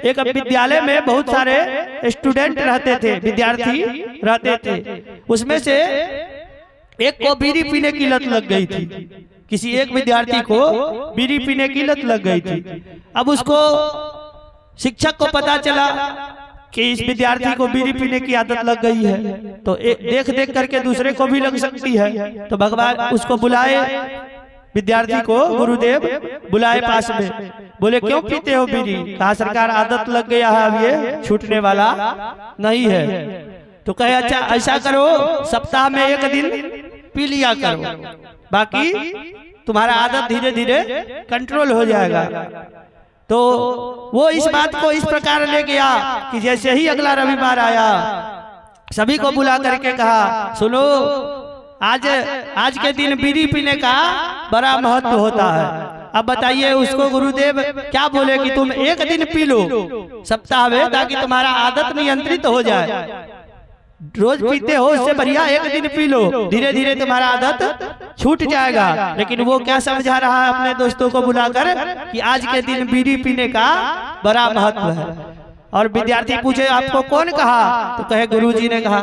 एक विद्यालय में बहुत सारे स्टूडेंट रहते थे, विद्यार्थी रहते थे। उसमें से एक को बीड़ी पीने की लत लग गई थी। किसी एक विद्यार्थी को बीड़ी पीने की लत लग गई थी। अब उसको शिक्षक को पता चला कि इस विद्यार्थी को बीड़ी पीने की आदत लग गई है, तो देख देख करके दूसरे को भी लग सकती है। तो भगवान उसको बुलाए, विद्यार्थी को गुरुदेव बुलाए पास में, बोले क्यों पीते हो बीड़ी? कहा सरकार आदत लग गया है, अब ये छूटने वाला नहीं है। तो कहे अच्छा ऐसा करो, सप्ताह में एक दिन पी लिया करो, बाकी तुम्हारा आदत धीरे धीरे कंट्रोल हो जाएगा। तो वो इस बात को इस प्रकार ले गया कि जैसे ही अगला रविवार आया, सभी को बुला करके कहा सुनो, आज के दिन बीड़ी पीने का बड़ा महत्व होता है। अब बताइए उसको गुरुदेव क्या बोले कि तुम एक दिन पी लो सप्ताह में, ताकि तुम्हारा आदत नियंत्रित हो जाए। रोज पीते हो उससे बढ़िया एक दिन पी लो, धीरे धीरे तुम्हारा आदत छूट जाएगा। लेकिन वो क्या समझा रहा है अपने दोस्तों को बुलाकर कि आज के दिन बीड़ी पीने का बड़ा महत्व है। और विद्यार्थी पूछे आपको कौन कहा? तो कहे गुरुजी ने कहा।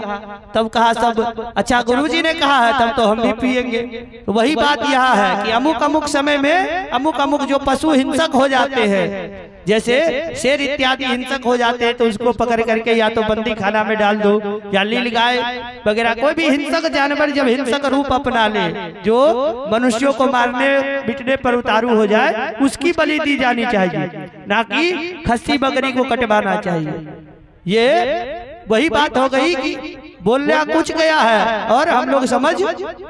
तब कहा सब अच्छा गुरुजी ने कहा है तब तो हम भी पिएंगे। तो वही बात यहाँ है कि अमुक अमुक समय में अमुक अमुक जो पशु हिंसक हो जाते हैं, जैसे शेर इत्यादि हिंसक हो जाते हैं, तो उसको पकड़ करके या तो बंदी खाना में डाल दो, या नील गाय वगैरह कोई भी हिंसक जानवर जब हिंसक रूप अपना ले, जो मनुष्यों को मारने बिटने पर उतारू हो जाए, उसकी बलि दी जानी चाहिए, ना कि खस्सी बकरी को कटवाना चाहिए। ये वही बात हो गई कि बोलना कुछ गया है और हम लोग समझ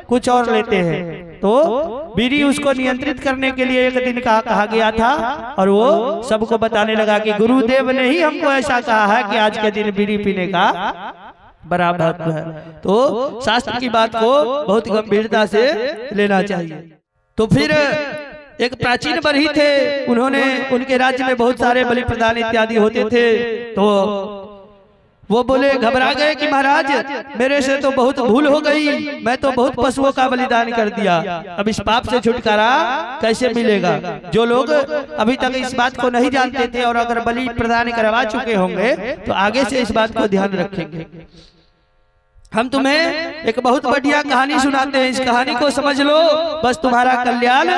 कुछ और लेते हैं। तो बीड़ी उसको नियंत्रित करने के लिए एक दिन कहा गया था, और वो सबको बताने लगा कि गुरुदेव ने ही हमको ऐसा कहा है कि आज के दिन बीड़ी पीने का बड़ा महत्व है। तो शास्त्र की बात को बहुत गंभीरता से लेना चाहिए। तो फिर एक प्राचीन बरही थे, उन्होंने उनके राज्य में बहुत सारे बलि प्रदान इत्यादि होते थे। तो वो बोले घबरा गए कि महाराज मेरे से तो बहुत भूल हो गई, मैं तो बहुत पशुओं का बलिदान कर दिया, अब इस पाप से छुटकारा कैसे मिलेगा? जो लोग अभी तक इस बात को नहीं जानते थे और अगर बलि प्रदान करवा चुके होंगे तो आगे से इस बात को ध्यान रखेंगे। हम तुम्हें एक बहुत बढ़िया कहानी सुनाते हैं, इस कहानी को समझ लो, बस तुम्हारा कल्याण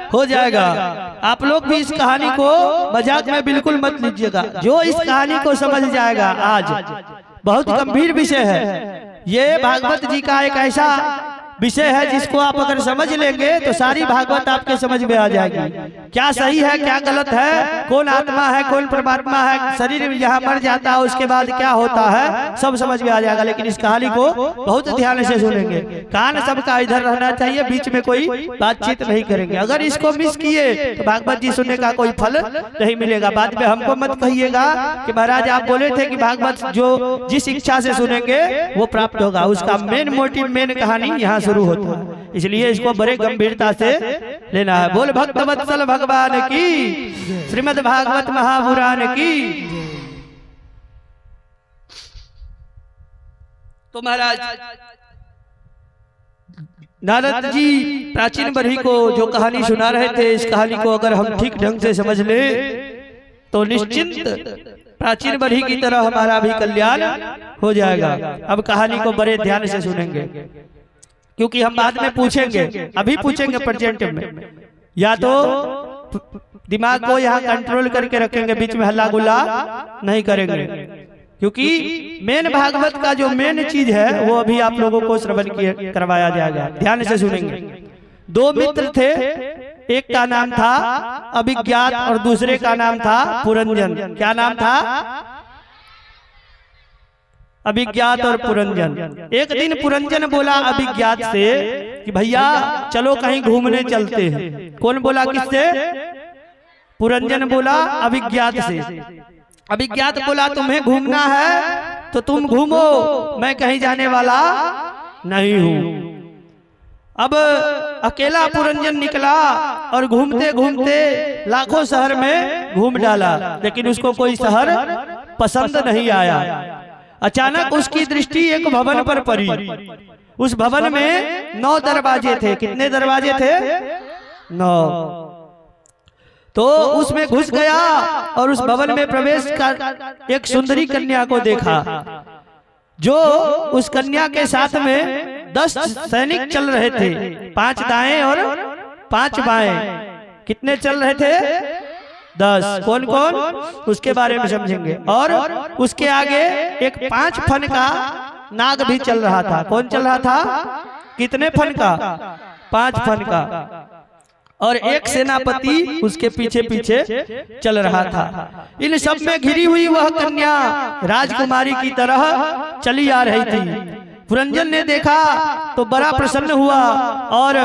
हो जाएगा। आप लोग भी इस कहानी को मजाक में बिल्कुल मत लीजिएगा। जो इस कहानी को समझ जाएगा, आज बहुत गंभीर विषय है ये, भागवत जी का एक ऐसा विषय है जिसको आप अगर समझ लेंगे तो सारी भागवत आपके समझ में आ जाएगी। क्या सही है क्या गलत है, कौन आत्मा है कौन परमात्मा है, शरीर यहाँ मर जाता है उसके बाद क्या होता है, सब समझ में आ जाएगा। लेकिन इस कहानी को बहुत ध्यान से सुनेंगे, कान सबका इधर रहना चाहिए, बीच में कोई बातचीत नहीं करेंगे। अगर इसको मिस किए तो भागवत जी सुनने का कोई फल नहीं मिलेगा। बाद में हमको मत कहिएगा कि महाराज आप बोले थे कि भागवत जो जिस इच्छा से सुनेंगे वो प्राप्त होगा। उसका मेन मोटिव, मेन कहानी यहाँ शुरू होता है, इसलिए इसको बड़े गंभीरता से लेना है। बोल भक्त वत्सल भगवान की, श्रीमद् भागवत महापुराण की। तो महाराज नारद जी प्राचीन बरही को जो कहानी सुना रहे थे, इस कहानी को अगर हम ठीक ढंग से समझ ले तो निश्चिंत प्राचीन बरही की तरह हमारा भी कल्याण हो जाएगा। अब कहानी को बड़े ध्यान से सुनेंगे, क्योंकि हम बाद में पूछेंगे, अभी पूछेंगे प्रेजेंट में, या तो दिमाग को यहाँ कंट्रोल करके रखेंगे, बीच में हल्ला गुल्ला नहीं करेंगे, क्योंकि मेन भागवत का जो मेन चीज है वो अभी आप लोगों को श्रवण करवाया जाएगा। ध्यान से सुनेंगे। दो मित्र थे, एक का नाम था अभिज्ञात और दूसरे का नाम था पुरंजन। क्या नाम था? अभिज्ञात और पुरंजन। एक दिन पुरंजन बोला अभिज्ञात से कि भैया चलो कहीं घूमने चलते हैं। कौन बोला, किससे? पुरंजन बोला अभिज्ञात से। अभिज्ञात बोला तुम्हें घूमना है तो तुम घूमो, मैं कहीं जाने वाला नहीं हूं। अब अकेला पुरंजन निकला और घूमते घूमते लाखों शहर में घूम डाला, लेकिन उसको कोई शहर पसंद नहीं आया। अचानक उसकी दृष्टि एक भवन पर पड़ी। उस भवन में 9 दरवाजे थे। कितने दरवाजे थे? 9। तो उसमें घुस गया और उस भवन में प्रवेश कर एक सुंदरी कन्या को देखा, जो उस कन्या के साथ में 10 सैनिक चल रहे थे, 5 दाएं और 5 बाएं। कितने चल रहे थे? 10। कौन कौन, उसके बारे में समझेंगे। और उसके आगे एक 5 फन का नाग भी चल रहा था। कौन चल रहा था? कितने फन का? 5 फन का। और एक सेनापति उसके पीछे पीछे चल रहा था। इन सब में घिरी हुई वह कन्या राजकुमारी की तरह चली आ रही थी। पुरंजन ने देखा तो बड़ा प्रसन्न हुआ और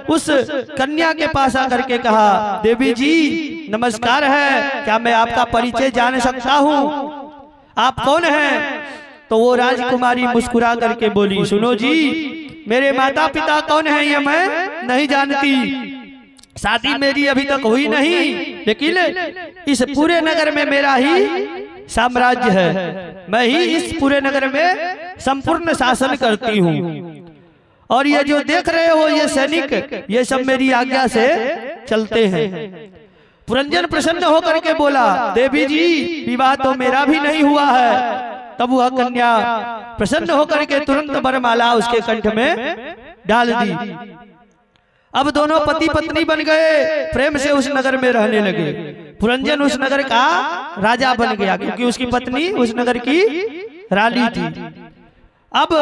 उस कन्या के पास आकर के कहा, देवी जी नमस्कार है, क्या मैं आपका परिचय जान सकता हूँ? आप कौन हैं? तो वो राजकुमारी मुस्कुरा करके बोली, सुनो जी, मेरे माता पिता कौन हैं ये मैं नहीं जानती, शादी मेरी अभी तक हुई नहीं, लेकिन इस पूरे नगर में मेरा ही साम्राज्य है, मैं ही इस पूरे नगर में संपूर्ण शासन करती हूँ। और ये जो देख रहे हो ये सैनिक, ये सब मेरी आज्ञा से चलते हैं। पुरंजन प्रसन्न होकर के बोला, देवी जी विवाह तो मेरा भी नहीं हुआ है। तब वह कन्या प्रसन्न होकर के तुरंत वरमाला उसके कंठ में डाल दी। अब दोनों पति पत्नी बन गए, प्रेम से उस नगर में रहने लगे। पुरंजन उस नगर का राजा बन गया क्योंकि उसकी पत्नी उस नगर की रानी थी। अब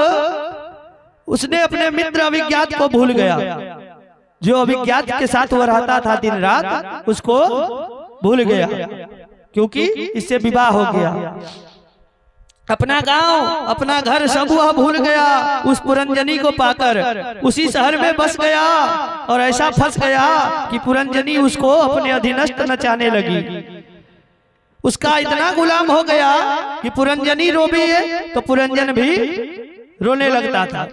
उसने अपने मित्र अभिज्ञात को भूल गया, जो अभिज्ञात के साथ वह रहता था दिन रात, उसको भूल गया क्योंकि इससे विवाह हो गया। अपना गांव, अपना घर सब वह भूल गया। उस पुरंजनी को पाकर उसी शहर में बस गया और ऐसा फंस गया कि पुरंजनी उसको अपने अधीनस्थ नचाने लगी। उसका इतना गुलाम हो गया कि पुरंजनी रोवी तो पुरंजन भी रोने लगता था,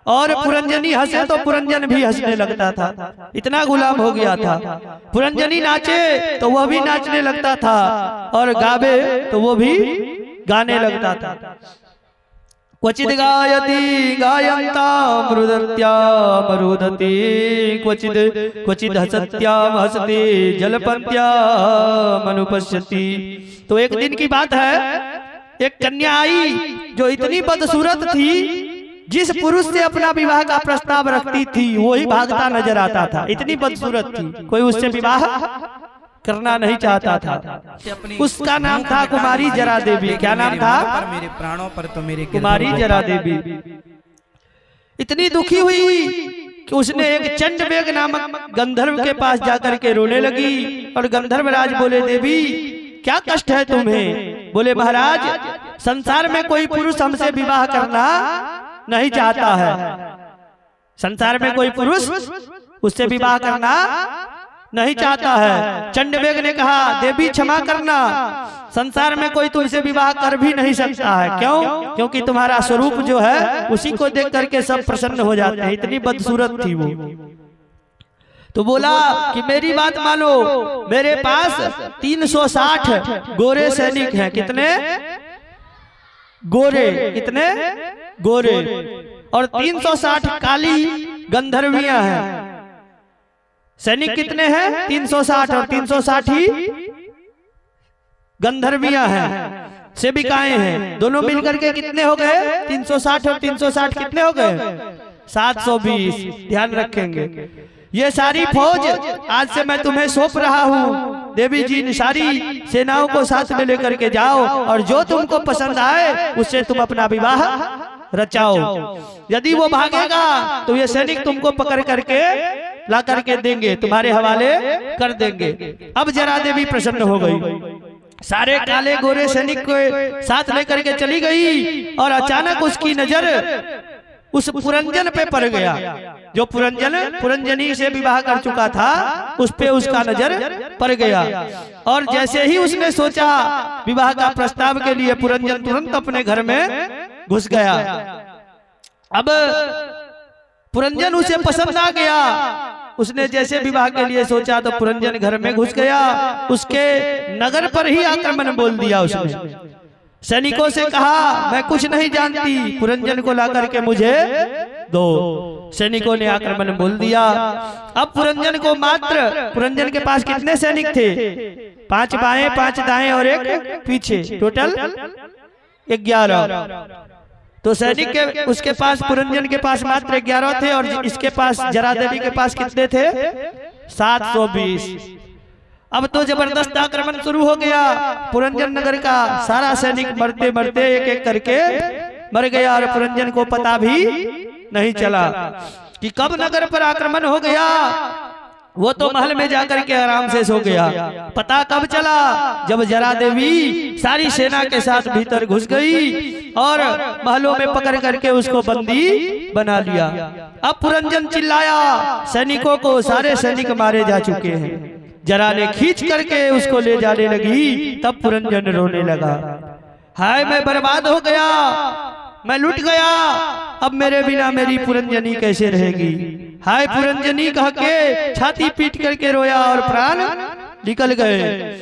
और पुरंजनी हंसे तो पुरंजन भी हंसने लगता था। इतना गुलाम हो गया था। पुरंजनी नाचे तो वह भी नाचने लगता था, और गावे तो वो भी गाने लगता था। क्वचित गायति गायन्तां रुदत्यां रुदति, क्वचित हसत्यां हसति जलपत्यां अनुपश्यति। तो एक दिन की बात है, एक कन्या आई जो इतनी बदसूरत थी, जिस पुरुष से अपना विवाह का प्रस्ताव रखती थी वही भागता नजर आता था। इतनी बदसूरत थी, कोई उससे विवाह करना नहीं चाहता था। उसका नाम था कुमारी जरा देवी। क्या नाम था? मेरे प्राणों पर तो मेरे कुमारी जरा देवी। इतनी दुखी हुई कि उसने एक चंडवेग नामक गंधर्व के पास जाकर के रोने लगी। और गंधर्व राज बोले, देवी क्या कष्ट है तुम्हें? बोले, महाराज संसार में कोई पुरुष हमसे विवाह करना नहीं चाहता है। संसार में कोई पुरुष उससे विवाह करना नहीं चाहता है। चंडवेग ने कहा, देवी क्षमा करना, संसार में कोई तुमसे विवाह कर भी नहीं सकता है। क्यों? क्योंकि तुम्हारा स्वरूप जो है उसी को देख करके सब प्रसन्न हो जाते हैं। इतनी बदसूरत थी वो। तो बोला कि मेरी बात मानो, मेरे पास 360 गोरे सैनिक हैं। कितने गोरे? कितने गोरे? और 360 काली गंधर्वियां हैं। सैनिक कितने हैं? 360, और 360 ही गंधर्वियां हैं, सेविकाएं हैं। दोनों मिलकर के कितने हो गए? 360 और 360 कितने हो गए? 720। ध्यान रखेंगे। ये सारी फौज आज से मैं तुम्हें सौंप रहा हूँ। देवी जी सारी सेनाओं को साथ में लेकर के जाओ, और जो तुमको पसंद आए उससे तुम अपना विवाह रचाओ। यदि वो भागेगा तो ये सैनिक तुमको पकड़ करके ला करके देंगे, तुम्हारे हवाले कर देंगे। अब जरा देवी प्रसन्न हो गई, सारे काले गोरे सैनिक को साथ लेकर के चली गई। और अचानक उसकी नजर उस पुरंजन पे पड़ गया, जो पुरंजनी से विवाह कर चुका था, उस पे उसका नजर पड़ गया। और जैसे ही उसने सोचा विवाह का प्रस्ताव के लिए, पुरंजन तुरंत अपने घर में घुस गया। अब पुरंजन उसे पसंद आ गया। उसने जैसे विवाह के लिए सोचा तो पुरंजन घर में घुस गया। उसके नगर पर ही आक्रमण बोल दिया उसने। सैनिकों से कहा मैं कुछ नहीं जानती, पुरंजन को लाकर के मुझे दो। सैनिकों ने आक्रमण बोल दिया। अब पुरंजन को मात्र, पुरंजन के पास कितने सैनिक थे? 5 बाएं 5 दाएं और एक पीछे, टोटल 11। तो सैनिक के उसके पास, पुरंजन के पास मात्र 11 थे और इसके पास, जरा देवी के पास कितने थे? 720। अब तो जबरदस्त आक्रमण शुरू हो गया। पुरंजन नगर का सारा सैनिक मरते मरते एक एक करके मर गया और पुरंजन को पता भी नहीं चला कि कब नगर पर आक्रमण हो गया। वो तो महल में जाकर के आराम से सो गया। पता कब चला? जब जरा देवी सारी सेना के साथ भीतर घुस गई और महलों में पकड़ करके उसको बंदी बना लिया। अब पुरंजन चिल्लाया सैनिकों को, सारे सैनिक मारे जा चुके हैं। जरा ने खींच करके उसको ले जाने लगी, तब पुरंजन रोने लगा। हाय मैं बर्बाद हो गया, मैं लुट गया, अब मेरे बिना मेरी पुरंजनी कैसे रहेगी। हाय पुरंजनी कह के छाती पीट करके रोया और प्राण निकल गए।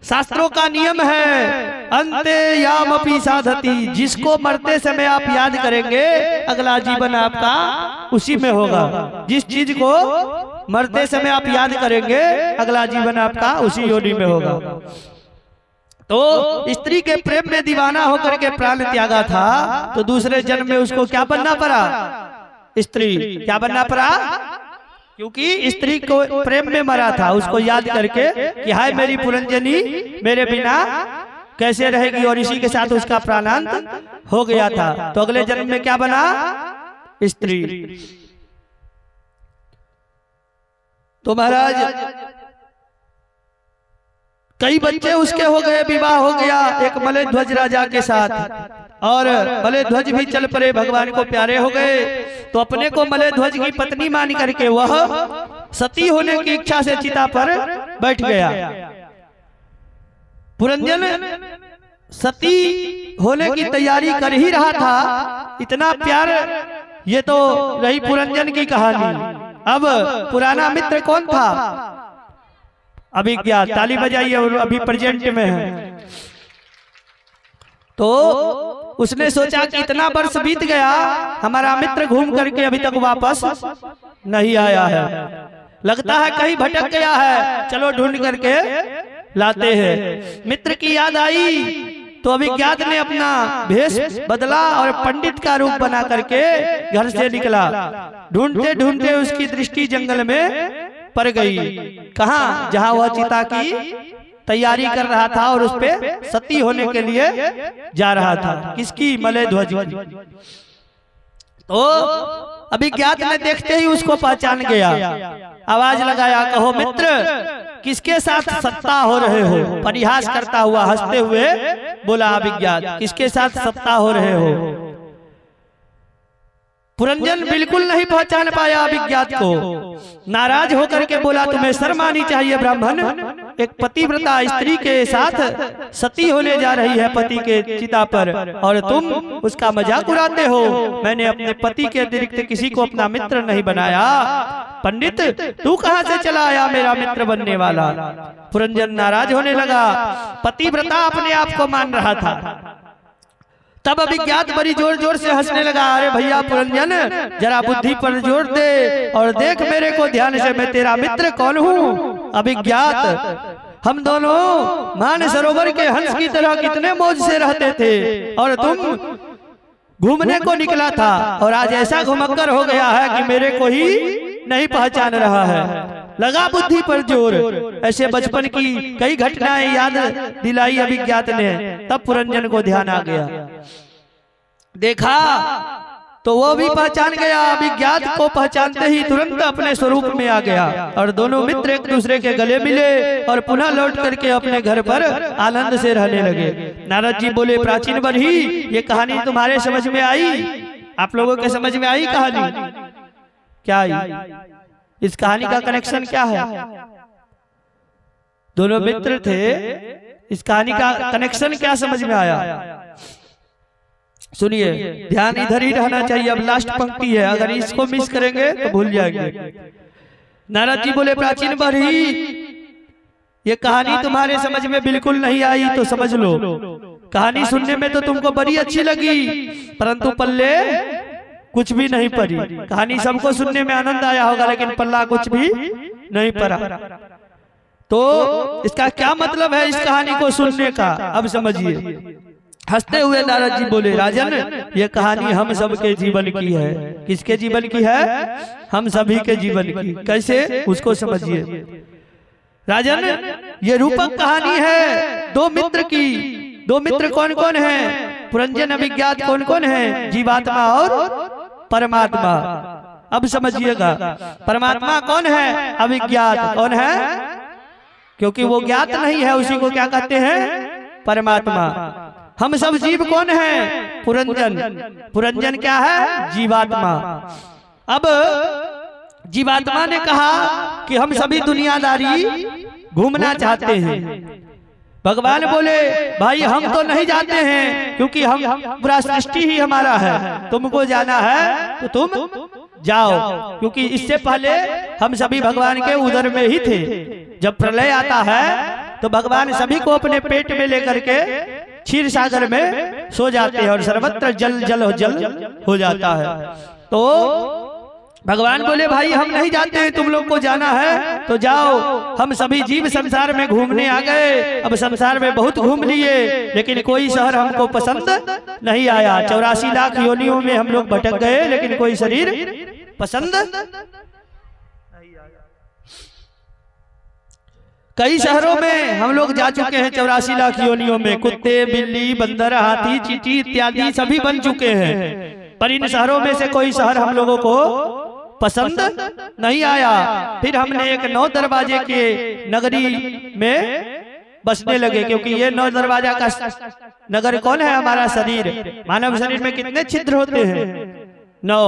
शास्त्रों का नियम है अंते यामपि साधति, जिसको मरते समय आप याद करेंगे अगला जीवन आपका उसी में होगा। जिस चीज को मरते समय आप याद करेंगे अगला जीवन आपका उसी योनि में होगा। तो स्त्री के प्रेम में दीवाना होकर के प्राण त्यागा था, तो दूसरे जन्म में उसको क्या बनना पड़ा? स्त्री। क्या बनना पड़ा? क्योंकि स्त्री को प्रेम में मरा था, उसको याद करके कि हाय मेरी पुरंजनी मेरे बिना कैसे रहेगी, और इसी के साथ उसका प्राणांत हो गया था। तो अगले जन्म में क्या बना? स्त्री। तो महाराज कई बच्चे उसके हो गए, विवाह हो गया एक मलय ध्वज राजा के साथ, और मलय ध्वज भी चल पड़े, भगवान को प्यारे हो गए। तो अपने को मलय ध्वज की पत्नी मान करके वह सती होने की इच्छा से चिता पर बैठ गया। पुरंजन सती होने की तैयारी कर ही रहा था, इतना प्यार। ये तो रही पुरंजन की कहानी। अब पुराना मित्र कौन था? अभिज्ञात। ताली बजाइए, और अभी प्रेजेंट में है। तो उसने सोचा कि इतना वर्ष बीत गया, हमारा मित्र घूम करके अभी तक वापस नहीं आया है, लगता है कहीं भटक गया है, चलो ढूंढ करके लाते हैं। मित्र की याद आई तो अभिज्ञात ने अपना भेष बदला और पंडित का रूप बना करके घर से निकला। ढूंढते ढूंढते उसकी दृष्टि जंगल में पड़ गई। कहाँ? जहाँ वह चिता की तैयारी कर रहा था और उस पे सती होने के लिए जा रहा था। किसकी? मलय ध्वज की। तो अभिज्ञात ने देखते ही उसको पहचान गया, आवाज लगाया, कहो मित्र किसके साथ सत्ता हो रहे हो? परिहास करता हुआ हंसते हुए बोला अभिज्ञात, किसके साथ सत्ता हो रहे हो? पुरंजन बिल्कुल नहीं पहचान पाया अभिज्ञात को। नाराज होकर के बोला, तुम्हें शर्म आनी चाहिए ब्राह्मण, एक पतिव्रता स्त्री के साथ सती होने जा रही है पति के चिता पर, और तुम उसका मजाक उड़ाते हो। मैंने अपने पति के अतिरिक्त किसी को अपना मित्र नहीं बनाया। पंडित तू कहां से चला आया मेरा मित्र बनने वाला? पुरंजन नाराज होने लगा, पतिव्रता अपने आप को मान रहा था। तब अभिज्ञात बड़ी जोर जोर से हंसने लगा, अरे भैया पुरंजन जरा बुद्धि पर जोर दे और देख मेरे को ध्यान से, मैं तेरा मित्र कौन हूँ? अभिज्ञात हम दोनों मान सरोवर के हंस की तरह कितने मौज से रहते थे, और तुम घूमने को निकला था और आज ऐसा घुमक्कर हो गया है कि मेरे को ही नहीं पहचान रहा है। लगा बुद्धि पर जोर। ऐसे बचपन की कई घटनाएं याद दिलाई अभिज्ञात ने। तब पुरंजन को ध्यान आ गया, देखा तो वो भी पहचान गया। अभिज्ञात को पहचानते ही तुरंत अपने स्वरूप में आ गया, और दोनों मित्र एक दूसरे के गले मिले और पुनः लौट करके अपने घर पर आनंद से रहने लगे। नारद जी बोले, प्राचीन बरही ये कहानी तुम्हारे समझ में आई? आप लोगों के समझ में आई कहानी? क्या आई? इस कहानी का कनेक्शन क्या है? दोनों मित्र थे, इस कहानी का कनेक्शन क्या समझ में आया? सुनिए, ध्यान इधर ही रहना चाहिए। अब लास्ट पंक्ति है, अगर इसको मिस करेंगे तो भूल जाएंगे। नारद जी बोले, प्राचीन बरही ये कहानी तुम्हारे समझ में बिल्कुल नहीं आई तो समझ लो। कहानी सुनने में तो तुमको बड़ी अच्छी लगी, परंतु पल्ले कुछ भी नहीं पड़ी। कहानी सबको सुनने में आनंद आया होगा, लेकिन पल्ला कुछ भी नहीं पड़ा। तो इसका क्या मतलब है इस कहानी को सुनने का, अब समझिए। हंसते हुए नारद जी बोले, राजन ये कहानी हम सबके जीवन की है। किसके जीवन की है? हम सभी के जीवन की। कैसे, उसको समझिए। राजन ये रूपक कहानी है दो मित्र की। दो मित्र कौन कौन है? पुरंजन अभिज्ञात कौन कौन है? जीवात्मा और परमात्मा। अब समझिएगा, परमात्मा कौन है? अभिज्ञात। कौन है? क्योंकि वो ज्ञात नहीं है, उसी को क्या कहते हैं? परमात्मा। हम सब जीव कौन है? पुरंजन। पुरंजन क्या है? जीवात्मा। अब जीवात्मा ने कहा कि हम सभी दुनियादारी घूमना चाहते हैं। भगवान बोले, भाई हम तो नहीं जाते हैं, क्योंकि हम पूरा सृष्टि ही हमारा है। तुमको जाना है तो तुम जाओ, क्योंकि इससे पहले हम सभी भगवान के उदर में ही थे। जब प्रलय आता है तो भगवान सभी को अपने पेट में लेकर के क्षीर सागर में सो जाते हैं और सर्वत्र जल जल जल हो जाता है। तो भगवान बोले, भाई हम नहीं जाते हैं, तुम लोग को जाना है तो जाओ। हम सभी जीव संसार में घूमने आ गए। अब संसार में बहुत घूम लिए, लेकिन कोई शहर हमको पसंद नहीं आया। 84 लाख योनियों में हम लोग भटक गए, लेकिन कोई शरीर पसंद नहीं आया। कई शहरों में हम लोग जा चुके हैं, 84 लाख योनियों में। कुत्ते, बिल्ली, बंदर, हाथी, चींटी इत्यादि सभी बन चुके हैं, पर इन शहरों में से कोई शहर हम लोगों को पसंद नहीं आया। फिर हमने एक 9 दरवाजे के नगरी में बसने लगे, क्योंकि ये 9 दरवाजा का नगर कौन है? हमारा शरीर। मानव शरीर में कितने छिद्र होते हैं? 9।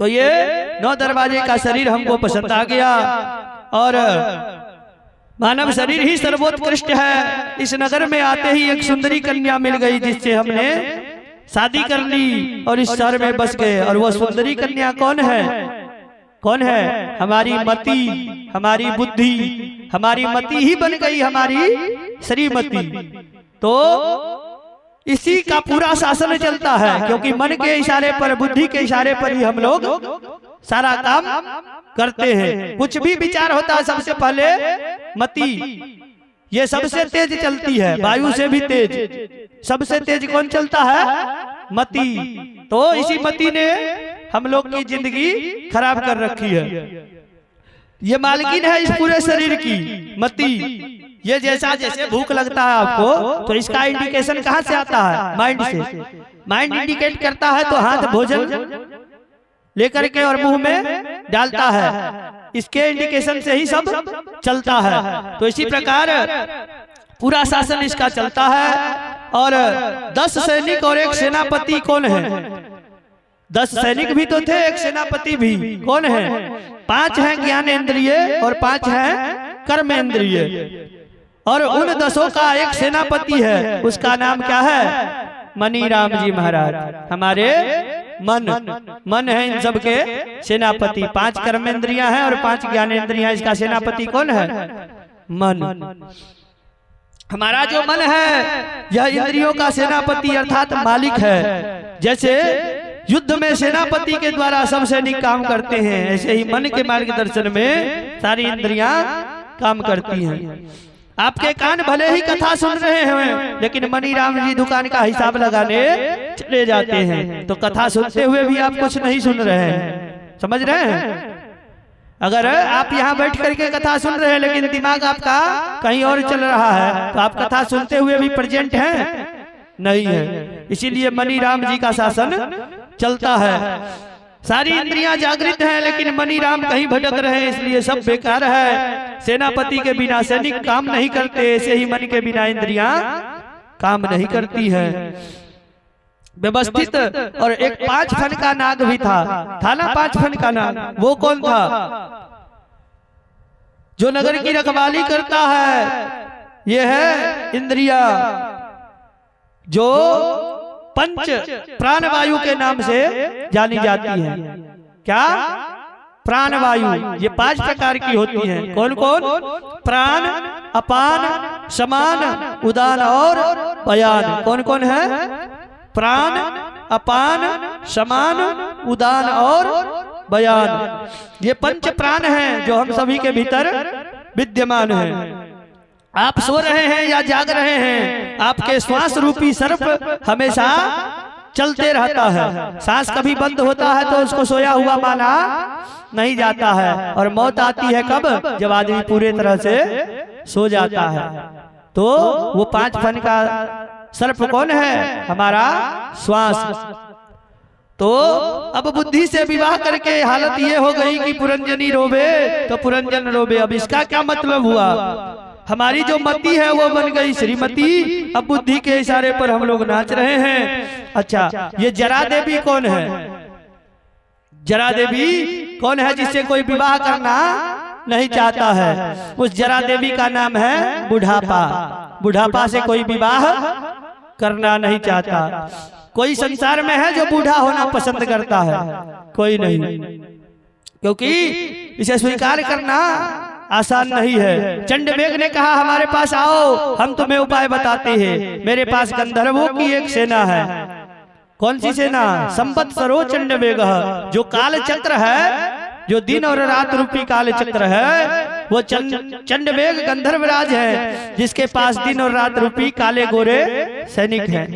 तो ये 9 दरवाजे का शरीर हमको पसंद आ गया और मानव शरीर ही सर्वोत्कृष्ट है। इस नगर में आते ही एक सुंदरी कन्या मिल गई, जिससे हमने शादी कर ली और इस शहर में बस गए। और वो सुंदरी कन्या कौन है? कौन है? हमारी मति, हमारी बुद्धि। हमारी मति ही बन गई हमारी श्रीमती। तो इसी का पूरा शासन चलता है, क्योंकि मन के इशारे पर, बुद्धि के इशारे पर ही हम लोग सारा काम करते हैं। कुछ भी विचार होता है, सबसे पहले मति ये सबसे तेज चलती है, वायु से भी तेज। सबसे तेज कौन चलता है? मति। तो इसी मति ने हम लोग की जिंदगी खराब कर रखी है। ये मालकिन है इस पूरे शरीर की, मति। ये जैसा जैसे भूख लगता है आपको, तो इसका इंडिकेशन कहाँ से आता है? माइंड से। माइंड इंडिकेट करता है तो हाथ भोजन लेकर के और मुंह में डालता है। इसके इंडिकेशन से ही सब चलता है। तो इसी प्रकार पूरा शासन इसका चलता है। और 10 सैनिक और एक सेनापति कौन है? 10 सैनिक भी तो थे, एक सेनापति भी। कौन है? 5 हैं ज्ञानेंद्रिय और 5 हैं कर्मेंद्रिय। और उन 10 का एक सेनापति है, उसका नाम क्या है? मनी राम जी महाराज। हमारे मन है इन सब के सेनापति। 5 कर्मेंद्रियां हैं और 5 ज्ञानेंद्रियां। इसका सेनापति कौन है? मन। हमारा जो मन है यह इंद्रियों का सेनापति अर्थात मालिक है। जैसे युद्ध में सेनापति के द्वारा सब सैनिक काम करते हैं, ऐसे ही मन के मार्गदर्शन में सारी इंद्रियां काम करती हैं। आपके कान भले ही कथा सुन रहे हैं, लेकिन मनी राम जी दुकान का हिसाब लगाने चले जाते हैं। तो कथा सुनते हुए भी आप कुछ नहीं सुन रहे हैं। समझ रहे हैं? अगर आप यहाँ बैठ करके कथा सुन रहे हैं, लेकिन दिमाग आपका कहीं और चल रहा है, तो आप कथा सुनते हुए भी प्रेजेंट हैं? नहीं है। इसीलिए मनी राम जी का शासन चलता है। सारी इंद्रियां जागृत हैं, लेकिन मनी राम कहीं भटक रहे हैं, इसलिए सब बेकार है। सेनापति के बिना सैनिक काम नहीं करते, ऐसे ही मन के बिना इंद्रियां काम नहीं करती है। व्यवस्थित। और एक 5 फन का नाग भी था ना? 5 फन का नाग। वो कौन था? जो नगर की रखवाली करता है। ये है इंद्रिया, जो पंच प्राणवायु के नाम से जानी जाती है। क्या? प्राणवायु। ये 5 प्रकार की होती हैं। कौन कौन? प्राण, अपान, समान, उदान और बयान। कौन कौन है? प्राण, अपान, समान, उदान और बयान। ये पंच प्राण हैं जो हम सभी के भीतर विद्यमान हैं। आप सो रहे हैं या जाग रहे हैं, आपके श्वास रूपी सर्प हमेशा चलते रहता है। सांस कभी बंद होता है तो उसको सोया हुआ माना नहीं जाता है। और मौत आती है कब? जब आदमी पूरे तरह से सो जाता है। तो वो 5 फन का सर्प कौन है? हमारा श्वास। तो अब बुद्धि से विवाह करके हालत ये हो गई कि पुरंजनी रोवे तो पुरंजन रोवे। अब इसका क्या मतलब हुआ? हमारी जो मति है वो बन गई श्रीमती। अब बुद्धि के इशारे पर हम लोग नाच रहे हैं। अच्छा, ये जरा देवी कौन है? जरा देवी कौन है जिससे कोई विवाह करना नहीं चाहता है? उस जरा देवी का नाम है बुढ़ापा। बुढ़ापा से कोई विवाह करना नहीं चाहता। कोई संसार में है जो बूढ़ा होना पसंद करता है? कोई नहीं, क्योंकि इसे स्वीकार करना आसान नहीं है। चंडवेग ने कहा हमारे पास आओ, हम तुम्हें उपाय बताते हैं। मेरे पास गंधर्वों की एक सेना है। कौन सी सेना? संवत्सरो चंडवेग, जो काल चक्र है, जो दिन और रात रूपी काल चक्र है, वो चंडवेग गंधर्वराज है, जिसके पास दिन और रात रूपी काले गोरे सैनिक हैं।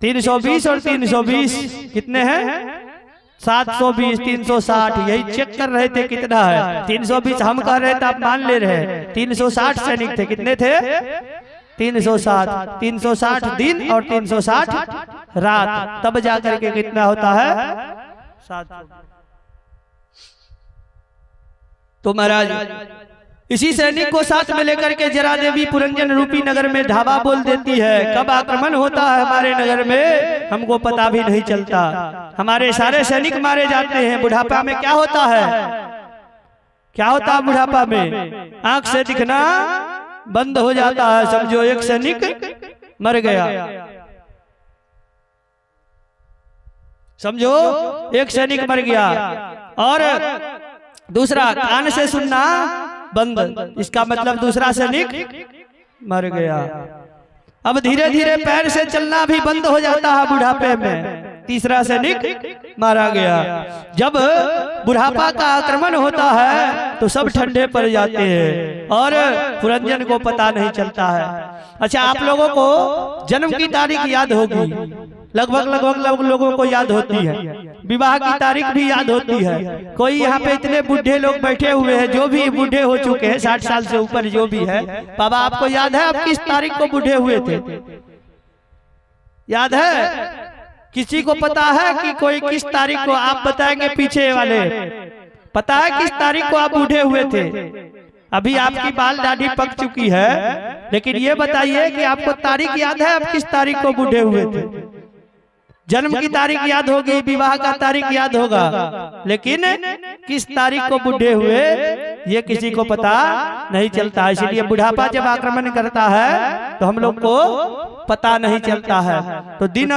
320 और 320 कितने हैं? 720, 360। यही चेक कर रहे थे कितना है। 320 हम कह रहे थे, आप मान ले रहे। 360 सैनिक थे। कितने थे? 360। 360 दिन और 360 रात, तब जाकर के कितना होता है? 700। तो महाराज इसी सैनिक को साथ में लेकर के जरा देवी पुरंजन रूपी नगर में धावा बोल देती है। कब आक्रमण होता है हमारे नगर में हमको पता भी नहीं चलता। हमारे सारे सैनिक मारे जाते हैं। बुढ़ापा में क्या होता है? क्या होता है बुढ़ापा में? आंख से दिखना बंद हो जाता है। समझो एक सैनिक मर गया। समझो एक सैनिक मर गया और दूसरा कान से सुनना बंद। इसका मतलब दूसरा सैनिक मर गया। अब धीरे धीरे पैर से चलना भी बंद हो जाता है बुढ़ापे में। तीसरा सैनिक मारा गया। जब बुढ़ापा का आक्रमण होता है तो सब ठंडे पड़ जाते हैं और पुरंजन को पता नहीं चलता है। अच्छा, आप लोगों को जन्म की तारीख याद होगी, लगभग लोगों को याद होती है। विवाह की तारीख भी याद होती है। कोई यहाँ पे इतने बूढ़े लोग बैठे हुए हैं जो भी बूढ़े हो चुके हैं, 60 साल से ऊपर जो भी है। बाबा आपको याद है आप किस तारीख को बूढ़े हुए थे? याद है? किसी को पता है कि कोई किस तारीख को? आप बताएंगे पीछे वाले, पता है किस तारीख को आप बूढ़े हुए थे? अभी आपकी बाल दाढ़ी पक चुकी है, लेकिन ये बताइए कि आपको तारीख याद है आप किस तारीख को बूढ़े हुए थे? जन्म की तारीख याद होगी, विवाह का तारीख याद होगा, लेकिन किस तारीख को बूढ़े हुए ये किसी को पता नहीं चलता। इसलिए बुढ़ापा जब आक्रमण करता है तो हम लोग को पता नहीं चलता है। तो दिन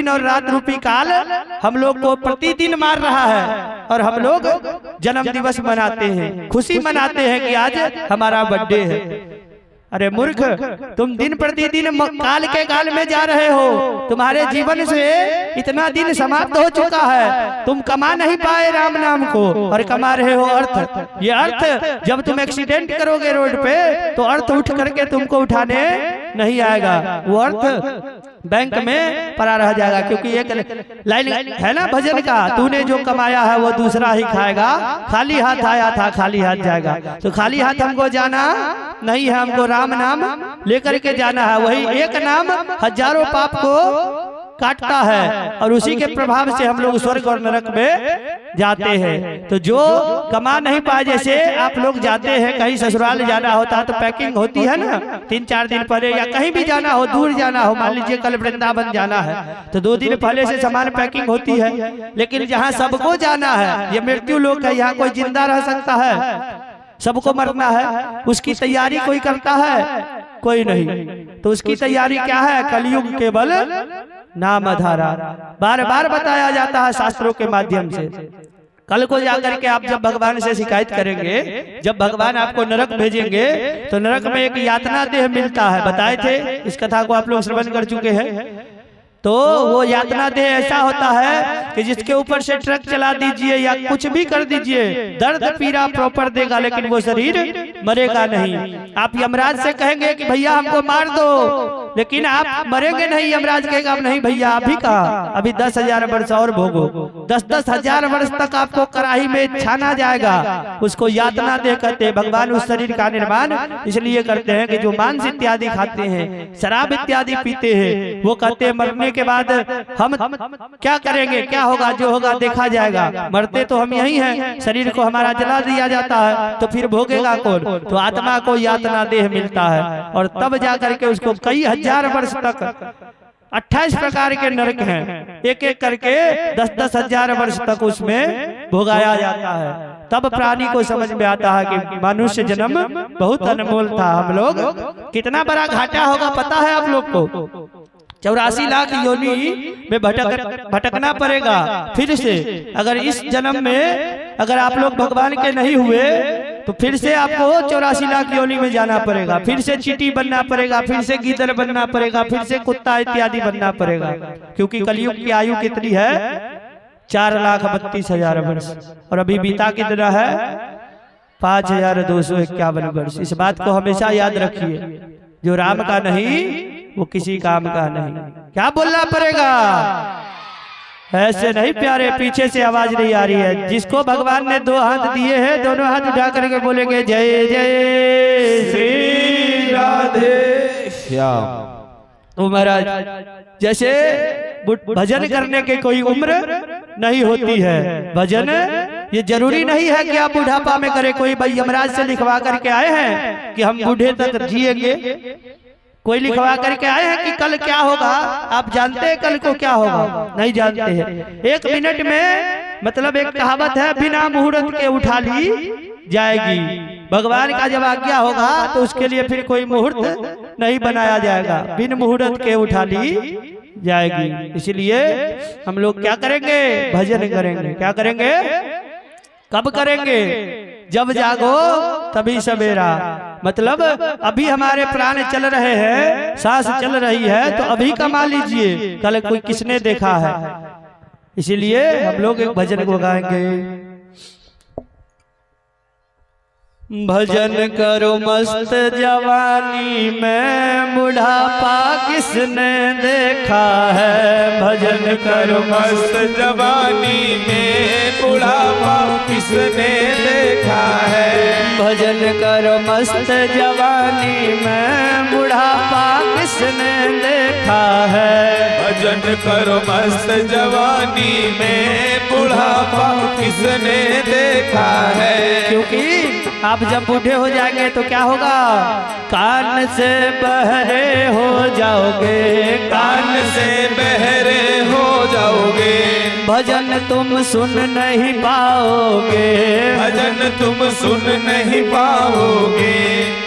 और रात रूपी काल हम लोग को प्रतिदिन मार रहा है और हम लोग जन्म दिवस मनाते हैं, खुशी मनाते हैं कि आज हमारा बर्थडे है। अरे मूर्ख, तुम दिन प्रतिदिन काल के काल में जा रहे हो। तुम्हारे जीवन से इतना दिन समाप्त हो चुका है, तुम कमा नहीं पाए राम नाम को और कमा रहे हो अर्थ। ये अर्थ जब तुम एक्सीडेंट करोगे रोड पे तो अर्थ उठ करके तुमको उठाने नहीं आएगा। वो अर्थ बैंक में पड़ा रह जाएगा, क्योंकि एक लाइन है ना भजन का, तूने जो कमाया है वो दूसरा ही खाएगा, खाली हाथ आया था खाली हाथ जाएगा। तो खाली हाथ हमको जाना नहीं है, हमको राम नाम लेकर के जाना है। वही एक नाम हजारों पाप को काटता है और उसी के प्रभाव से हम लोग स्वर्ग और नरक में जाते हैं। तो जो कमा नहीं पाए, जैसे आप लोग जाते हैं कहीं ससुराल जाना होता है तो पैकिंग होती है ना 3-4 दिन पहले, या कहीं भी जाना हो, दूर जाना हो, मान लीजिए कल वृंदावन जाना है तो 2 दिन पहले से सामान पैकिंग होती है। लेकिन जहाँ सबको जाना है, ये मृत्यु लोक है, यहाँ कोई जिंदा रह सकता है? सबको मरना है। उसकी तैयारी कोई करता है? कोई नहीं। तो उसकी तैयारी क्या है? कलयुग केवल नाम आधारा। बार बार बताया जाता है शास्त्रों के माध्यम से। कल को जाकर के आप जब भगवान से शिकायत करेंगे, जब भगवान आपको नरक भेजेंगे तो नरक में एक यातना देह मिलता है, बताए थे इस कथा को आप लोग श्रवण कर चुके हैं। तो वो यातना देह ऐसा होता है कि जिसके ऊपर से ट्रक चला दीजिए या कुछ भी कर दीजिए, दर्द पीड़ा प्रॉपर देगा लेकिन वो शरीर मरेगा नहीं। आप यमराज से कहेंगे कि भैया हमको मार दो, लेकिन आप मरेंगे नहीं। यमराज कहेगा आप नहीं भैया, अभी कहा, अभी 10,000 वर्ष और भोगो। 10-10 हजार वर्ष तक आपको कड़ाही में छाना जाएगा। उसको यातना देह कहते हैं। भगवान उस शरीर का निर्माण इसलिए करते हैं कि जो मांस इत्यादि खाते हैं, शराब इत्यादि पीते हैं, वो कहते हैं मरने के बाद हम क्या करेंगे, क्या होगा, जो होगा देखा जाएगा। मरते तो हम यही हैं, शरीर को हमारा जला दिया जाता है, तो फिर भोगेगा कौन। तो आत्मा को यातना देह मिलता है और तब जाकर के उसको कई हजार वर्ष तक 28 प्रकार के नरक हैं, एक एक करके 10-10 हजार वर्ष तक उसमें भोगाया जाता है। तब प्राणी को समझ में आता है कि मनुष्य जन्म बहुत अनमोल था। हम लोग कितना बड़ा घाटा होगा पता है आप लोग को। 84 लाख योनि में भटकना पड़ेगा फिर से। अगर इस जन्म में अगर आप लोग भगवान के नहीं हुए तो फिर से आपको 84 लाख योनि में जाना पड़ेगा, फिर से चींटी बनना पड़ेगा, फिर से गीदड़ बनना पड़ेगा, फिर से कुत्ता इत्यादि बनना पड़ेगा। क्योंकि कलयुग की आयु कितनी है, 4,32,000 वर्ष, और अभी बीता कितना है 5,251 वर्ष। इस बात को हमेशा याद रखिए, जो राम का नहीं वो किसी काम का नहीं। क्या बोलना पड़ेगा, ऐसे नहीं प्यारे। पीछे से आवाज नहीं आ रही है। जिसको भगवान ने 2 हाथ दिए हैं, दोनों हाथ उठा करके बोलेंगे जय जय श्री राधे श्याम। तो महाराज जैसे भजन करने के कोई उम्र नहीं होती है। भजन ये जरूरी नहीं है कि आप बुढ़ापा में करें। कोई भाई यमराज से लिखवा करके आए हैं कि हम बूढ़े तक जिएंगे, कोई लिखवा करके आए हैं कि कल क्या होगा। आप जानते हैं कल को क्या होगा, नहीं जानते हैं। 1 मिनट में मतलब एक कहावत है, बिना मुहूर्त के उठा ली जाएगी। भगवान का जब आज्ञा होगा तो उसके लिए फिर कोई मुहूर्त नहीं बनाया जाएगा, बिन मुहूर्त के उठा ली जाएगी। इसलिए हम लोग क्या करेंगे, भजन करेंगे। क्या करेंगे, कब करेंगे, जब जागो तभी सवेरा। मतलब अभी हमारे प्राण चल रहे हैं, सांस चल रही है, तो अभी कमा लीजिए, कल कोई किसने देखा है। इसीलिए हम लोग एक भजन को गाएंगे। भजन करो मस्त जवानी में, बुढ़ापा किसने देखा है। भजन करो मस्त जवानी में, बुढ़ापा किसने देखा है। भजन करो मस्त जवानी में, बुढ़ापा किसने देखा है। भजन करो मस्त जवानी में, बुढ़ापा किसने देखा है। क्योंकि आप जब बूढ़े हो जाएंगे तो क्या होगा, कान से बहरे हो जाओगे, कान से बहरे हो जाओगे। भजन तुम सुन नहीं पाओगे, भजन तुम सुन नहीं पाओगे।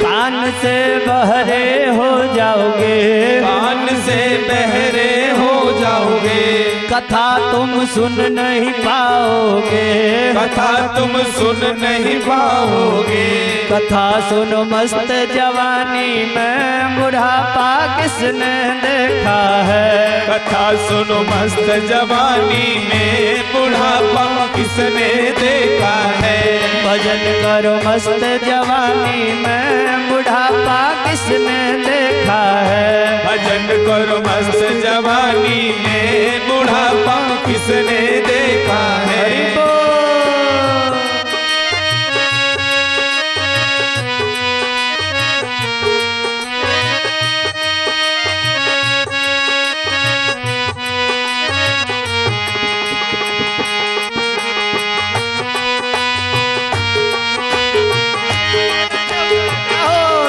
कान से बहरे हो जाओगे, कान से बहरे हो जाओगे। कथा तुम सुन नहीं पाओगे, कथा तुम सुन नहीं पाओगे। कथा सुनो मस्त जवानी में, बुढ़ापा किसने देखा है। कथा सुनो मस्त जवानी में, बुढ़ापा किसने देखा है। भजन करो मस्त जवानी में, बुढ़ापा किसने देखा है। भजन करो मस्त जवानी में, बुढ़ापा किसने देखा है।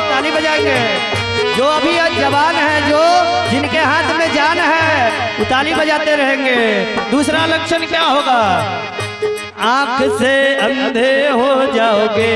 ताली बजाएंगे जो अभी जवान है, जो जिनके हाथ में जान है, वो ताली बजाते रहेंगे। दूसरा लक्षण क्या होगा, आंख से अंधे हो जाओगे,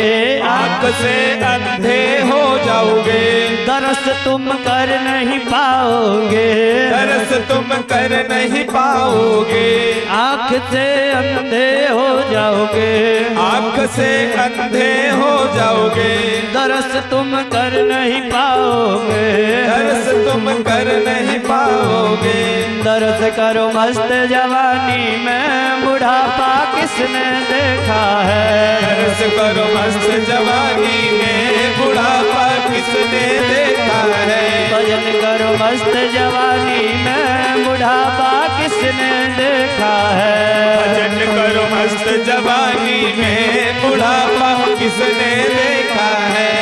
आंख से अंधे हो जाओगे। दरस तुम कर नहीं पाओगे, दरस तुम कर नहीं पाओगे, आँख से अंधे हो जाओगे, आँख से अंधे हो जाओगे, दरस तुम कर नहीं पाओगे, दरस तुम कर नहीं पाओगे। दरस करो मस्त जवानी में, बुढ़ापा किसने देखा है। दरस करो मस्त जवानी में, बुढ़ापा किसने देखा है। भजन करो मस्त जवानी में, बुढ़ापा किसने देखा है। भजन करो मस्त जवानी में, बुढ़ापा किसने देखा है।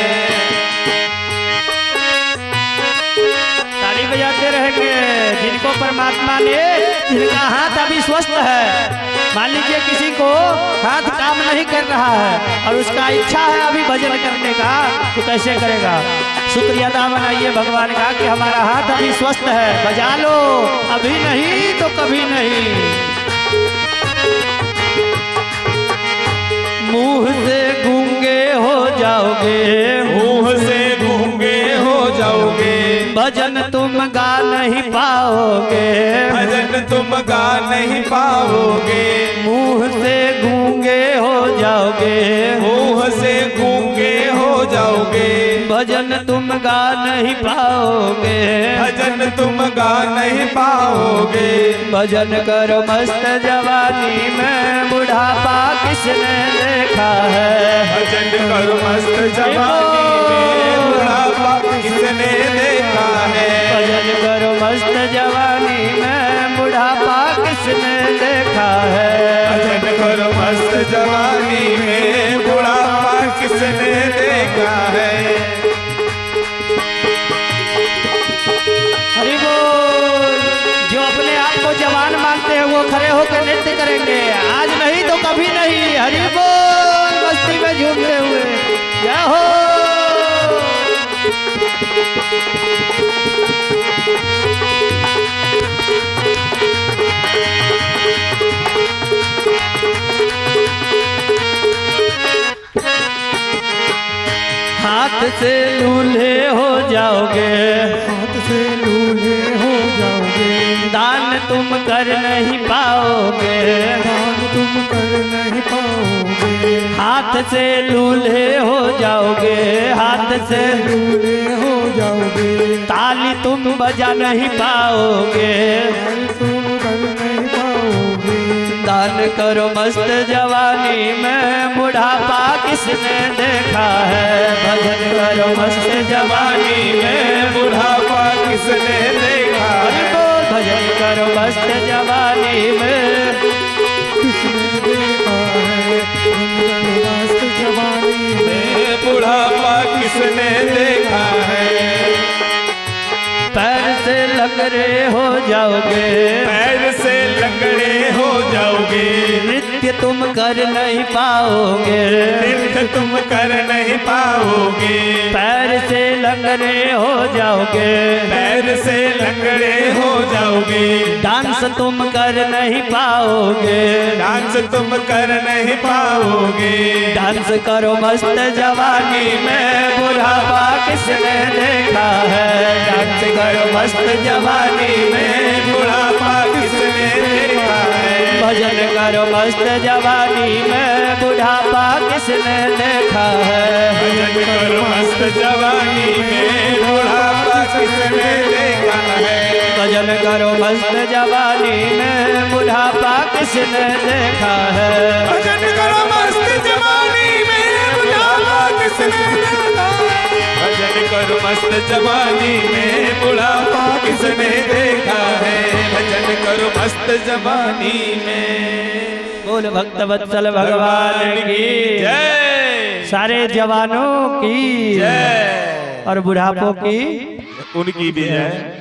ताली बजाते रहेंगे जिनको परमात्मा ने, जिनका हाथ अभी स्वस्थ है। मान लीजिए किसी को हाथ काम नहीं कर रहा है और उसका इच्छा है अभी भजन करने का, तो कैसे करेगा। शुक्रिया अदा मनाइए भगवान का कि हमारा हाथ अभी स्वस्थ है, बजा लो, अभी नहीं तो कभी नहीं। मुंह से गूंगे हो जाओगे, मुंह से गूंगे हो जाओगे, भजन तुम गा नहीं पाओगे, भजन तुम गा नहीं पाओगे। मुंह से गूंगे हो जाओगे, मुंह से गूंगे हो जाओगे, भजन तुम गा नहीं पाओगे, भजन तुम गा नहीं पाओगे। भजन करो मस्त जवानी में, बुढ़ापा किसने देखा है। भजन करो मस्त जवानी में, बुढ़ापा किसने देखा है। भजन करो मस्त जवानी में, बुढ़ापा किसने देखा है। भजन करो मस्त जवानी में, बुढ़ापा किसने देखा है। हरि बोल। जो अपने आप को जवान मानते हैं वो खड़े होकर नृत्य करेंगे, आज नहीं तो कभी नहीं। हरि बोल। मस्ती में झूमते हुए जय हो। हाथ से लूल्हे हो जाओगे, हाथ से लूल्हे हो जाओगे, दान तुम कर नहीं पाओगे, दान तुम कर नहीं पाओगे। हाथ से लूल्हे हो जाओगे, हाथ से लूल्हे हो जाओगे, ताली तुम बजा नहीं पाओगे, तुम कर नहीं पाओगे। दान करो मस्त जवानी में, बुढ़ापा किसने देखा है। भजन करो मस्त जवानी में, बुढ़ापा किसने देखा है। भजन करो मस्त जवानी में, किसने देखा है। मस्त जवानी में, बुढ़ापा किसने देखा है। पैर से लंगड़े हो जाओगे, पैर से लंगड़े हो जाओगे, नृत्य तुम कर नहीं पाओगे, नृत्य तुम कर नहीं पाओगे। पैर से लंगड़े हो जाओगे, पैर से लंगड़े हो जाओगे, डांस तुम कर नहीं पाओगे, डांस तुम कर नहीं पाओगे। डांस करो मस्त जवानी में, बुढ़ापा किसने देखा है। डांस करो मस्त जवानी में, बुढ़ापा किसने देखा है। भजन करो मस्त जवानी में, बुढ़ापा किसने देखा है। भजन करो मस्त जवानी में, बुढ़ापा किसने देखा है। भजन करो मस्त जवानी में, बुढ़ापा किसने देखा है। भजन करो मस्त जवानी में, बुढ़ापा किसने देखा है। भजन करो मस्त जवानी में, बुढ़ापा किसने देखा है। भजन करो मस्त जवानी में। बोल भक्त वत्सल भगवान की जय। सारे जवानों की जय और बुढ़ापों की उनकी भी जय।